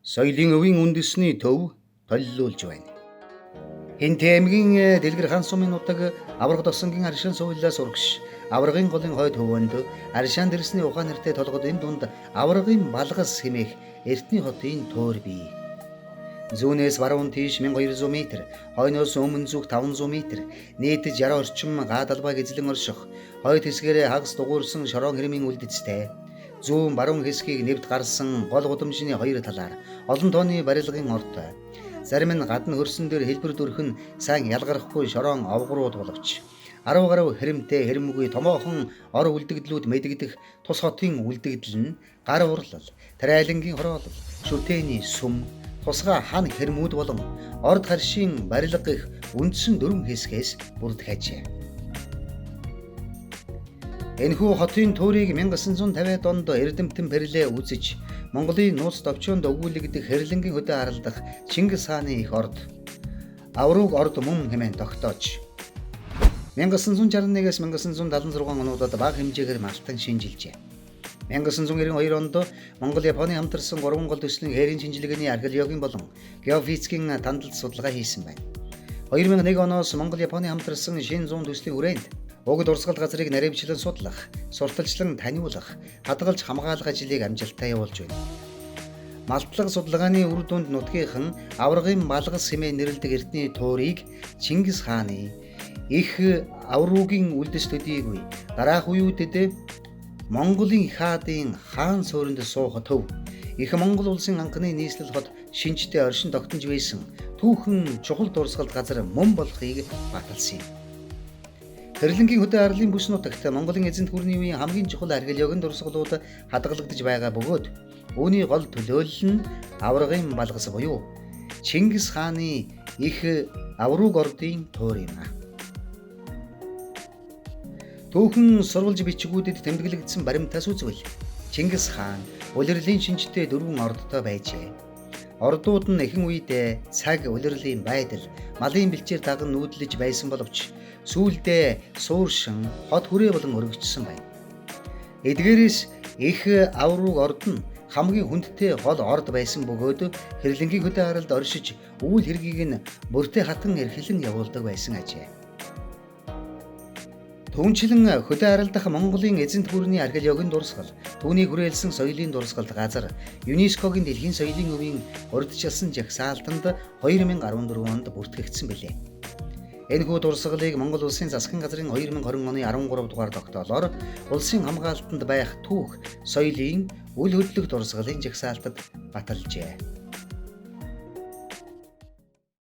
Соёлын өвийн үндэсний төв толилуулж байна. Хинт аймгийн дэлгэр хан сумын нутаг авраг тосонгийн аршин сууйлаас урагш аврагын голын хойд хөвөнд аршаан дэрсний ухаан нэртэй толгод энэ дунд аврагын балгас хэмээх эртний хотын туур бий. Зүүнээс баруун тийш 1200 м, хойноос өмнө зүг 500 м, нийт 60 орчим га далбайг эзлэн орших, хойд хэсгээрээ хагас дугуурсан шорон хэрмийн үлдэцтэй. Зүүн баруун хэсгийг нэвд гарсан гол гудамжны хоёр талаар олон тооны барилгын ортой. Зарим нь гадна хөрсөн дээр хэлбэр дүрхэн сайн ялгархгүй шорон овгорууд боловч 10 гаруй хэрэмтэй хэрэмгүй томоохон ор үлдэгдлүүд мэдэгдэх тус хотын үлдэгдэл нь гар урлал, тариалангийн хороолол, шүтээний сүм, тусгай хан хэрмүүд болон орд харшийн барилга гэх үндсэн дөрвөн хэсгээс бүрдгэжээ. Энэхүү хотын туурийг 1950-аад онд Эрдэмтэн Пэрлэ үзэж Монголын нууц товчоонд өгүүлэгдэх хэрлэнгийн хөдөө аралдах Чингис хааны их орд аврууг орд мөн хэмээн тогтоож 1961-ээс 1976 онуудад бага хэмжээгээр малтан шинжилжээ. 1992 онд Монгол-Японы хамтарсан 3 гол төслийн хээрийн шинжилгээний археологийн болон геофизикийн тандалт судалгаа хийсэн байна. 2001 оноос Монгол-Японы хамтарсан шинэ 100 төслийн хүрээнд уг дурсгал газрыг наривчлан судлах, сурталчлан таниулах, хадгалж хамгаалах ажлыг амжилттай явуулж байна. Малтлаг судалгааны үр дүнд нутгийнхан аврагын балгас хэмээн нэрлэдэг эртний туурийг Чингис хааны их авруугийн үлдэс төдийгүй дараах үеүүдэд Монголын их хаадын хаан суурьнд суух төв, их Монгол улсын анхны нийслэл хот шинжтэй оршин тогтнож байсан түүхэн чухал дурсгалт газар мөн болохыг баталсан юм. Хэрлэнгийн хөдөө арлын бүс нутагт Монголын эзэнт гүрний үеийн хамгийн чухал археологийн дурсгалууд хадгалагдаж байгаа бөгөөд үүний гол төлөөлөл нь аврагын балгас буюу Чингис хааны их аврууг ордын туур юм. Түүхэн сурвалж бичгүүдэд тэмдэглэгдсэн баримтаас үзвэл Чингис хаан улирлын шинжтэй дөрвөн ордтой байжээ. Ордууд нь ихэнх үедээ цаг, улирлын байдал, малын бэлчээр даган нүүдлэж байсан боловч сүүлдээ сууршин хот хүрээ болон өргөжсөн байна. Эдгээрээс их аврууг орд нь хамгийн хүндтэй гол орд байсан бөгөөд хэрлэнгийн хөдөө аралд оршиж үйл хэргийг нь бүртээ хатан эрхлэн явуулдаг байсан ажээ. Түүнчлэн хөдөө аралдах Монголын эзэнт гүрний археологийн дурсгал, түүнийг хүрээлсэн соёлын дурсгалт газар ЮНЕСКОгийн дэлхийн соёлын өвийн урьдчилсан жагсаалтанд 2014 онд бүртгэгдсэн билээ. Энэхүү дурсгалыг Монгол улсын засгийн газрын 2020 оны 13 дугаар тогтоолоор улсын хамгаалтанд байх түүх, соёлын үл хөдлөх дурсгалын жагсаалтад баталжээ.